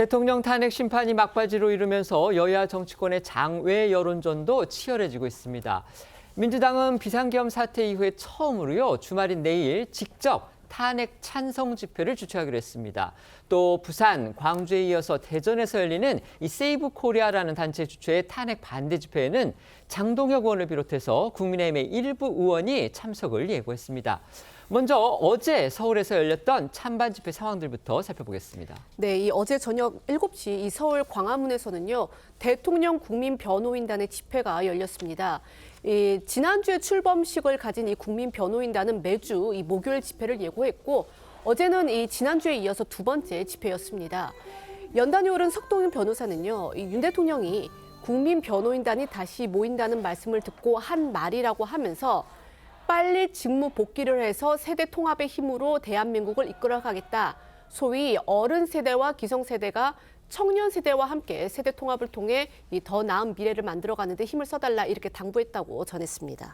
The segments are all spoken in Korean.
대통령 탄핵 심판이 막바지로 이르면서 여야 정치권의 장외 여론전도 치열해지고 있습니다. 민주당은 비상계엄 사태 이후에 처음으로요, 주말인 내일 직접 탄핵 찬성 집회를 주최하기로 했습니다. 또 부산, 광주에 이어서 대전에서 열리는 이 세이브 코리아라는 단체 주최의 탄핵 반대 집회에는 장동혁 의원을 비롯해서 국민의힘의 일부 의원이 참석을 예고했습니다. 먼저 어제 서울에서 열렸던 찬반 집회 상황들부터 살펴보겠습니다. 네, 이 어제 저녁 7시 이 서울 광화문에서는요, 대통령 국민변호인단의 집회가 열렸습니다. 지난주에 출범식을 가진 이 국민변호인단은 매주 이 목요일 집회를 예고했고, 어제는 이 지난주에 이어서 두 번째 집회였습니다. 연단이 오른 석동윤 변호사는요, 윤 대통령이 국민변호인단이 다시 모인다는 말씀을 듣고 한 말이라고 하면서 빨리 직무 복귀를 해서 세대 통합의 힘으로 대한민국을 이끌어가겠다. 소위 어른 세대와 기성 세대가 청년 세대와 함께 세대 통합을 통해 더 나은 미래를 만들어가는 데 힘을 써달라 이렇게 당부했다고 전했습니다.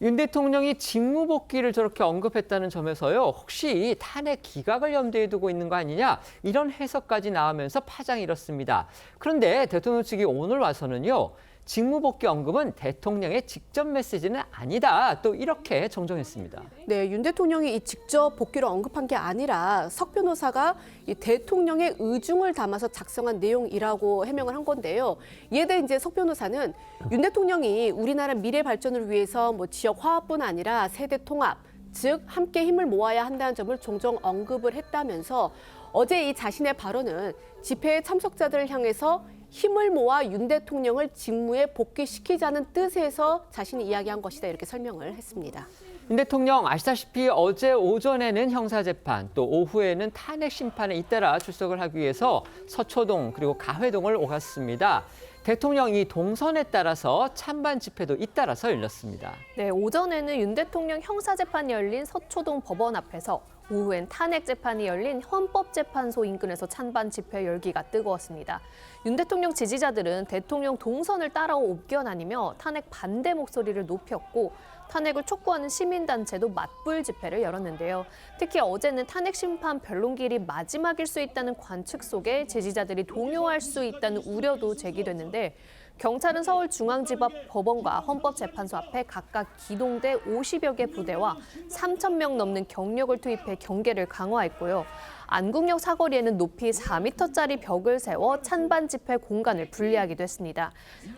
윤 대통령이 직무 복귀를 저렇게 언급했다는 점에서요, 혹시 탄핵 기각을 염두에 두고 있는 거 아니냐, 이런 해석까지 나오면서 파장이 일었습니다. 그런데 대통령 측이 오늘 와서는요, 직무 복귀 언급은 대통령의 직접 메시지는 아니다, 또 이렇게 정정했습니다. 네, 윤 대통령이 이 직접 복귀를 언급한 게 아니라 석 변호사가 이 대통령의 의중을 담아서 작성한 내용이라고 해명을 한 건데요. 이에 대해 이제 석 변호사는 윤 대통령이 우리나라 미래 발전을 위해서 지역 화합뿐 아니라 세대 통합, 즉 함께 힘을 모아야 한다는 점을 종종 언급을 했다면서 어제 이 자신의 발언은 집회의 참석자들을 향해서 힘을 모아 윤 대통령을 직무에 복귀시키자는 뜻에서 자신이 이야기한 것이다, 이렇게 설명을 했습니다. 윤 대통령 아시다시피 어제 오전에는 형사재판, 또 오후에는 탄핵 심판에 잇따라 출석을 하기 위해서 서초동 그리고 가회동을 오갔습니다. 대통령 이 동선에 따라서 찬반 집회도 잇따라서 열렸습니다. 네, 오전에는 윤 대통령 형사재판이 열린 서초동 법원 앞에서, 오후엔 탄핵 재판이 열린 헌법재판소 인근에서 찬반 집회 열기가 뜨거웠습니다. 윤 대통령 지지자들은 대통령 동선을 따라 옮겨다니며 탄핵 반대 목소리를 높였고, 탄핵을 촉구하는 시민단체도 맞불 집회를 열었는데요. 특히 어제는 탄핵 심판 변론길이 마지막일 수 있다는 관측 속에 지지자들이 동요할 수 있다는 우려도 제기됐는데, 경찰은 서울중앙지법 법원과 헌법재판소 앞에 각각 기동대 50여 개 부대와 3,000명 넘는 경력을 투입해 경계를 강화했고요. 안국역 사거리에는 높이 4m짜리 벽을 세워 찬반 집회 공간을 분리하기도 했습니다.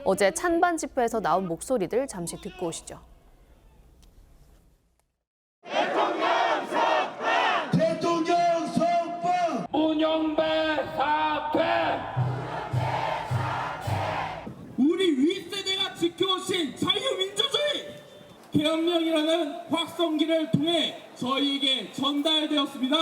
어제 찬반 집회에서 나온 목소리들 잠시 듣고 오시죠. 대통령 석방! 문영배 사퇴! 우리 윗세대가 지켜오신 자유민주주의! 계엄령이라는 확성기를 통해 저희에게 전달되었습니다.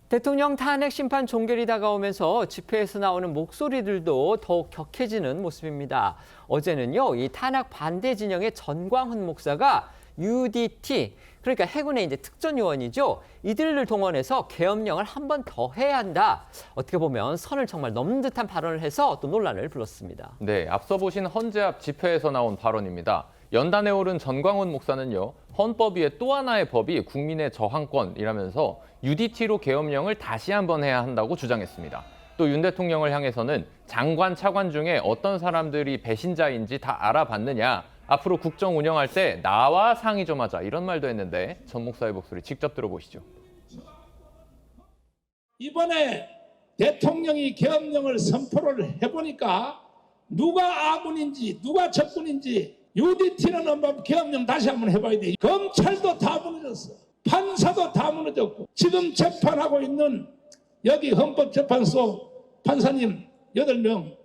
대통령 탄핵 심판 종결이 다가오면서 집회에서 나오는 목소리들도 더욱 격해지는 모습입니다. 어제는요, 이 탄핵 반대 진영의 전광훈 목사가 UDT, 그러니까 해군의 이제 특전 요원이죠, 이들을 동원해서 계엄령을 한 번 더 해야 한다, 어떻게 보면 선을 정말 넘는 듯한 발언을 해서 또 논란을 불렀습니다. 네, 앞서 보신 헌재 앞 집회에서 나온 발언입니다. 연단에 오른 전광훈 목사는요, 헌법 위에 또 하나의 법이 국민의 저항권이라면서 UDT로 계엄령을 다시 한번 해야 한다고 주장했습니다. 또 윤 대통령을 향해서는 장관, 차관 중에 어떤 사람들이 배신자인지 다 알아봤느냐, 앞으로 국정 운영할 때 나와 상의 좀 하자, 이런 말도 했는데 전 목사의 목소리 직접 들어보시죠. 이번에 대통령이 계엄령을 선포를 해보니까 누가 아군인지 누가 적군인지 UDT라는 헌법 계엄령 다시 한번 해봐야 돼. 검찰도 다 무너졌어. 판사도 다 무너졌고, 지금 재판하고 있는 여기 헌법재판소 판사님 8명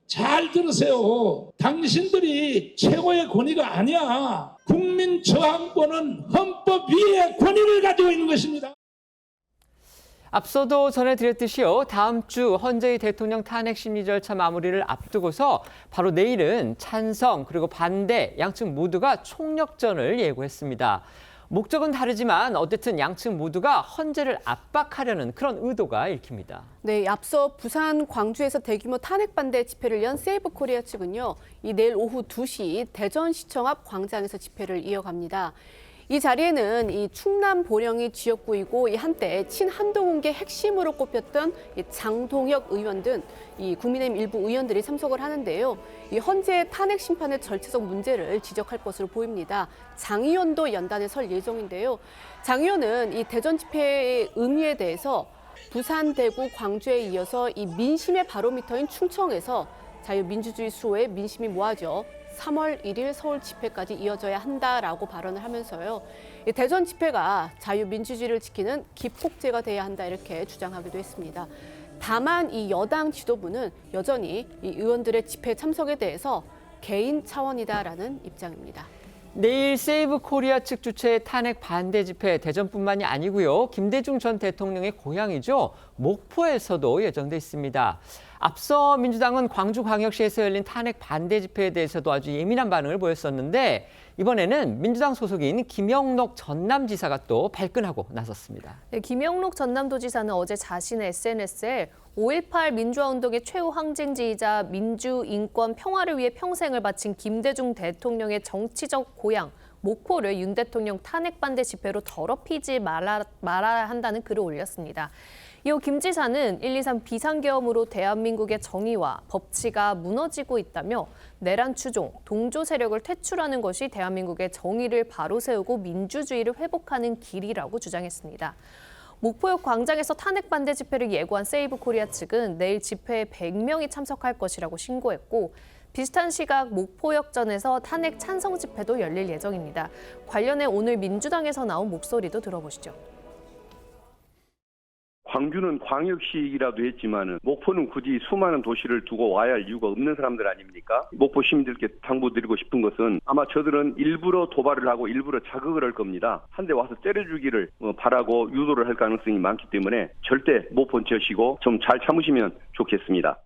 잘 들으세요. 당신들이 최고의 권위가 아니야. 국민 저항권은 헌법 위의 권위를 가지고 있는 것입니다. 앞서도 전해드렸듯이요, 다음 주 헌재의 대통령 탄핵 심리 절차 마무리를 앞두고서 바로 내일은 찬성 그리고 반대 양측 모두가 총력전을 예고했습니다. 목적은 다르지만 어쨌든 양측 모두가 헌재를 압박하려는 그런 의도가 읽힙니다. 네, 앞서 부산, 광주에서 대규모 탄핵 반대 집회를 연 세이브 코리아 측은요, 이 내일 오후 2시 대전시청 앞 광장에서 집회를 이어갑니다. 이 자리에는 이 충남 보령이 지역구이고 이 한때 친한동훈계 핵심으로 꼽혔던 이 장동혁 의원 등 이 국민의힘 일부 의원들이 참석을 하는데요. 이 헌재 탄핵 심판의 절차적 문제를 지적할 것으로 보입니다. 장 의원도 연단에 설 예정인데요. 장 의원은 이 대전 집회의 의미에 대해서 부산, 대구, 광주에 이어서 이 민심의 바로미터인 충청에서 자유민주주의 수호에 민심이 모아져 3월 1일 서울 집회까지 이어져야 한다라고 발언을 하면서요. 이 대전 집회가 자유민주주의를 지키는 기폭제가 돼야 한다 이렇게 주장하기도 했습니다. 다만 이 여당 지도부는 여전히 이 의원들의 집회 참석에 대해서 개인 차원이다라는 입장입니다. 내일 세이브 코리아 측 주최의 탄핵 반대 집회 대전뿐만이 아니고요. 김대중 전 대통령의 고향이죠. 목포에서도 예정돼 있습니다. 앞서 민주당은 광주광역시에서 열린 탄핵 반대 집회에 대해서도 아주 예민한 반응을 보였었는데 이번에는 민주당 소속인 김영록 전남지사가 또 발끈하고 나섰습니다. 네, 김영록 전남도지사는 어제 자신의 SNS에 5.18 민주화운동의 최후 항쟁지이자 민주, 인권, 평화를 위해 평생을 바친 김대중 대통령의 정치적 고향 목포를 윤 대통령 탄핵 반대 집회로 더럽히지 말아야 한다는 글을 올렸습니다. 이후 김 지사는 1.23 비상계엄으로 대한민국의 정의와 법치가 무너지고 있다며 내란 추종, 동조 세력을 퇴출하는 것이 대한민국의 정의를 바로 세우고 민주주의를 회복하는 길이라고 주장했습니다. 목포역 광장에서 탄핵 반대 집회를 예고한 세이브 코리아 측은 내일 집회에 100명이 참석할 것이라고 신고했고 비슷한 시각 목포역전에서 탄핵 찬성 집회도 열릴 예정입니다. 관련해 오늘 민주당에서 나온 목소리도 들어보시죠. 광주는 광역시이기라도 했지만은 목포는 굳이 수많은 도시를 두고 와야 할 이유가 없는 사람들 아닙니까? 목포 시민들께 당부드리고 싶은 것은 아마 저들은 일부러 도발을 하고 일부러 자극을 할 겁니다. 한 대 와서 때려주기를 바라고 유도를 할 가능성이 많기 때문에 절대 못 본 척이고 좀 잘 참으시면 좋겠습니다.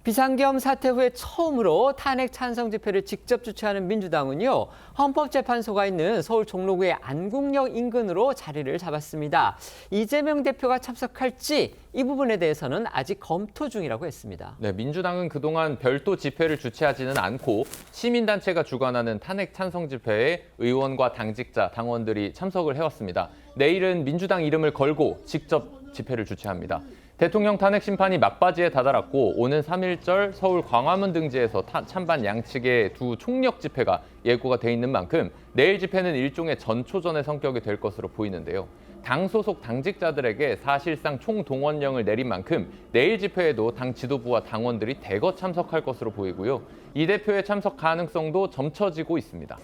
비상계엄 사태 후에 처음으로 탄핵 찬성 집회를 직접 주최하는 민주당은요. 헌법재판소가 있는 서울 종로구의 안국역 인근으로 자리를 잡았습니다. 이재명 대표가 참석할지 이 부분에 대해서는 아직 검토 중이라고 했습니다. 네, 민주당은 그동안 별도 집회를 주최하지는 않고 시민단체가 주관하는 탄핵 찬성 집회에 의원과 당직자, 당원들이 참석을 해왔습니다. 내일은 민주당 이름을 걸고 직접 집회를 주최합니다. 대통령 탄핵 심판이 막바지에 다다랐고 오는 3.1절 서울 광화문 등지에서 찬반 양측의 두 총력 집회가 예고가 돼 있는 만큼 내일 집회는 일종의 전초전의 성격이 될 것으로 보이는데요. 당 소속 당직자들에게 사실상 총동원령을 내린 만큼 내일 집회에도 당 지도부와 당원들이 대거 참석할 것으로 보이고요. 이 대표의 참석 가능성도 점쳐지고 있습니다.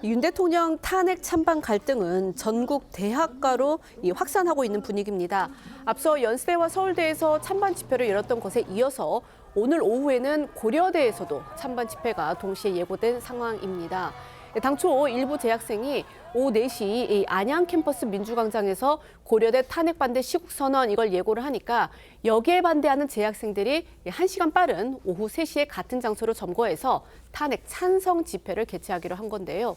윤 대통령 탄핵 찬반 갈등은 전국 대학가로 확산하고 있는 분위기입니다. 앞서 연세대와 서울대에서 찬반 집회를 열었던 것에 이어서 오늘 오후에는 고려대에서도 찬반 집회가 동시에 예고된 상황입니다. 당초 일부 재학생이 오후 4시 안양 캠퍼스 민주광장에서 고려대 탄핵 반대 시국선언 이걸 예고를 하니까 여기에 반대하는 재학생들이 1시간 빠른 오후 3시에 같은 장소로 점거해서 탄핵 찬성 집회를 개최하기로 한 건데요.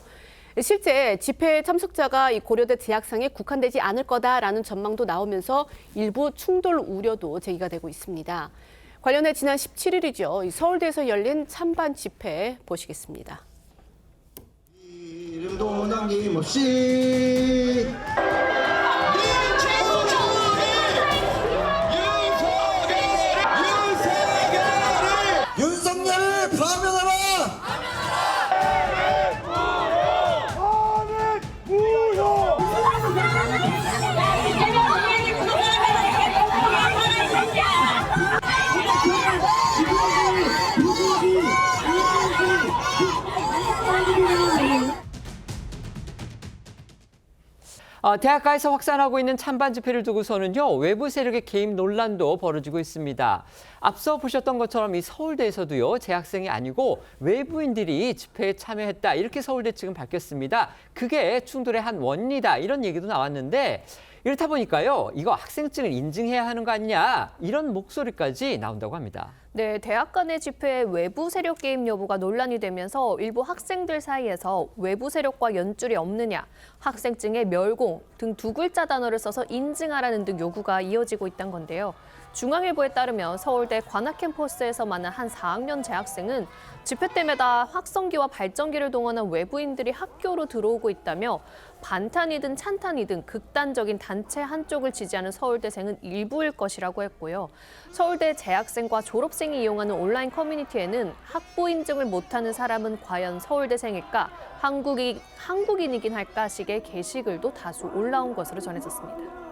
실제 집회 참석자가 이 고려대 재학생에 국한되지 않을 거다라는 전망도 나오면서 일부 충돌 우려도 제기가 되고 있습니다. 관련해 지난 17일이죠. 서울대에서 열린 찬반 집회 보시겠습니다. 이름도 남김없이 윤석열을 파면하라! 대학가에서 확산하고 있는 찬반 집회를 두고서는요. 외부 세력의 개입 논란도 벌어지고 있습니다. 앞서 보셨던 것처럼 이 서울대에서도요. 재학생이 아니고 외부인들이 집회에 참여했다. 이렇게 서울대 측은 밝혔습니다. 그게 충돌의 한 원인이다. 이런 얘기도 나왔는데 이렇다 보니까요, 이거 학생증을 인증해야 하는 거 아니냐 이런 목소리까지 나온다고 합니다. 네, 대학 간의 집회에 외부 세력 개입 여부가 논란이 되면서 일부 학생들 사이에서 외부 세력과 연줄이 없느냐, 학생증에 멸공 등 두 글자 단어를 써서 인증하라는 등 요구가 이어지고 있다는 건데요. 중앙일보에 따르면 서울대 관악 캠퍼스에서 만난 한 4학년 재학생은 집회 때마다 확성기와 발전기를 동원한 외부인들이 학교로 들어오고 있다며 반탄이든 찬탄이든 극단적인 단체 한쪽을 지지하는 서울대생은 일부일 것이라고 했고요. 서울대 재학생과 졸업생이 이용하는 온라인 커뮤니티에는 학부 인증을 못하는 사람은 과연 서울대생일까, 한국인이긴 할까 식의 게시글도 다수 올라온 것으로 전해졌습니다.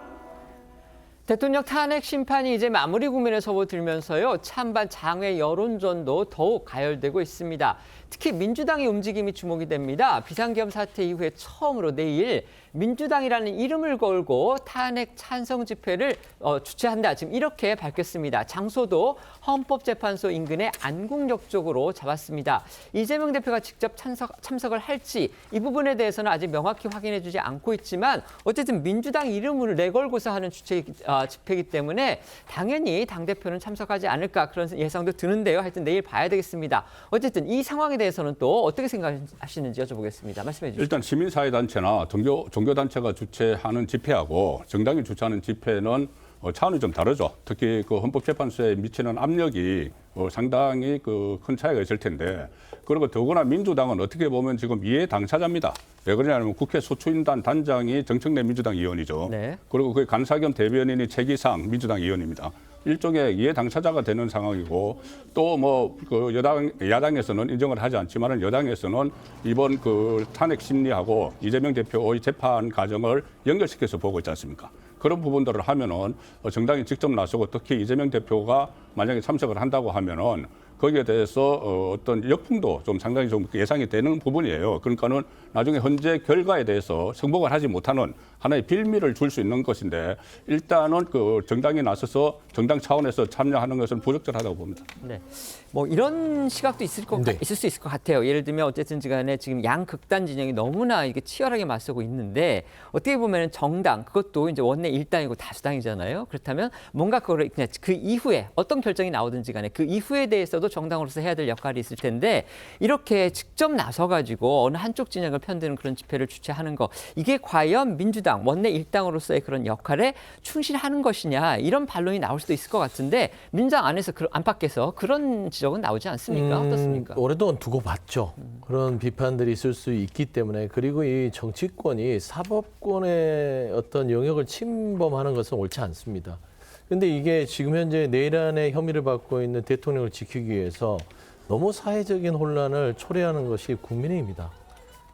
대통령 탄핵 심판이 이제 마무리 국면에 접어들면서요, 찬반 장외 여론전도 더욱 가열되고 있습니다. 특히 민주당의 움직임이 주목이 됩니다. 비상계엄 사태 이후에 처음으로 내일 민주당이라는 이름을 걸고 탄핵 찬성 집회를 주최한다. 지금 이렇게 밝혔습니다. 장소도 헌법재판소 인근의 안국역 쪽으로 잡았습니다. 이재명 대표가 직접 참석을 할지 이 부분에 대해서는 아직 명확히 확인해주지 않고 있지만 어쨌든 민주당 이름을 내걸고서 하는 집회이기 때문에 당연히 당대표는 참석하지 않을까 그런 예상도 드는데요. 하여튼 내일 봐야 되겠습니다. 어쨌든 이 상황에 대해서는 또 어떻게 생각하시는지 여쭤보겠습니다. 말씀해 주시죠. 일단 시민사회단체나 종교단체가 주최하는 집회하고 정당이 주최하는 집회는 차원이 좀 다르죠. 특히 그 헌법재판소에 미치는 압력이 상당히 큰 차이가 있을 텐데, 그리고 더구나 민주당은 어떻게 보면 지금 이해 당사자입니다. 왜 그러냐면 국회 소추인단 단장이 정청래 민주당 의원이죠. 네. 그리고 그 간사 겸 대변인이 최기상 민주당 의원입니다. 일종의 이해 당사자가 되는 상황이고, 또 그 야당에서는 인정을 하지 않지만은 여당에서는 이번 그 탄핵 심리하고 이재명 대표의 재판 과정을 연결시켜서 보고 있지 않습니까? 그런 부분들을 하면은 정당이 직접 나서고, 특히 이재명 대표가 만약에 참석을 한다고 하면은 거기에 대해서 어떤 역풍도 좀 상당히 좀 예상이 되는 부분이에요. 그러니까는 나중에 현재 결과에 대해서 승복을 하지 못하는 하나의 빌미를 줄 수 있는 것인데, 일단은 그 정당이 나서서 정당 차원에서 참여하는 것은 부적절하다고 봅니다. 네. 뭐 이런 시각도 있을 수 있을 것 같아요. 예를 들면 어쨌든 간에 지금 양극단 진영이 너무나 이게 치열하게 맞서고 있는데, 어떻게 보면 정당, 그것도 이제 원내 일당이고 다수당이잖아요. 그렇다면 뭔가 그거를 그냥 그 이후에 어떤 결정이 나오든지 간에 그 이후에 대해서도 정당으로서 해야 될 역할이 있을 텐데, 이렇게 직접 나서가지고 어느 한쪽 진영을 편드는 그런 집회를 주최하는 거, 이게 과연 민주당 원내 일당으로서의 그런 역할에 충실하는 것이냐, 이런 반론이 나올 수도 있을 것 같은데, 민주당 안팎에서 그런 지적은 나오지 않습니까? 어떻습니까? 오랫동안 두고 봤죠. 그런 비판들이 있을 수 있기 때문에, 그리고 이 정치권이 사법권의 어떤 영역을 침범하는 것은 옳지 않습니다. 근데 이게 지금 현재 내란의 혐의를 받고 있는 대통령을 지키기 위해서 너무 사회적인 혼란을 초래하는 것이 국민의힘이다.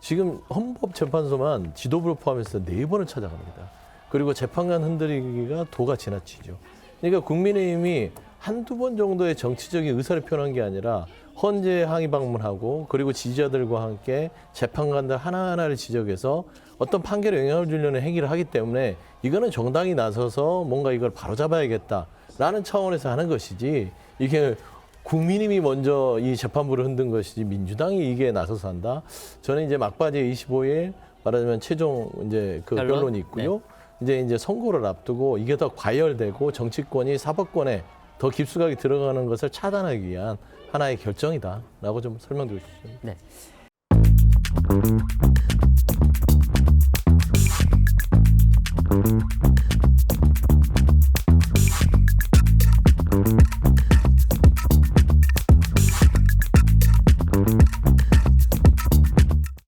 지금 헌법재판소만 지도부를 포함해서 4번을 찾아갑니다. 그리고 재판관 흔들리기가 도가 지나치죠. 그러니까 국민의힘이 한두 번 정도의 정치적인 의사를 표현한 게 아니라 헌재 항의 방문하고, 그리고 지지자들과 함께 재판관들 하나하나를 지적해서 어떤 판결에 영향을 주려는 행위를 하기 때문에, 이거는 정당이 나서서 뭔가 이걸 바로잡아야겠다라는 차원에서 하는 것이지, 이게 국민의힘이 먼저 이 재판부를 흔든 것이지 민주당이 이게 나서서 한다. 저는 이제 막바지에 25일 말하자면 최종 이제 그 변론이 있고요. 네. 이제 선거를 앞두고 이게 더 과열되고 정치권이 사법권에 더 깊숙하게 들어가는 것을 차단하기 위한 하나의 결정이다라고 좀 설명드리고 싶습니다. 네.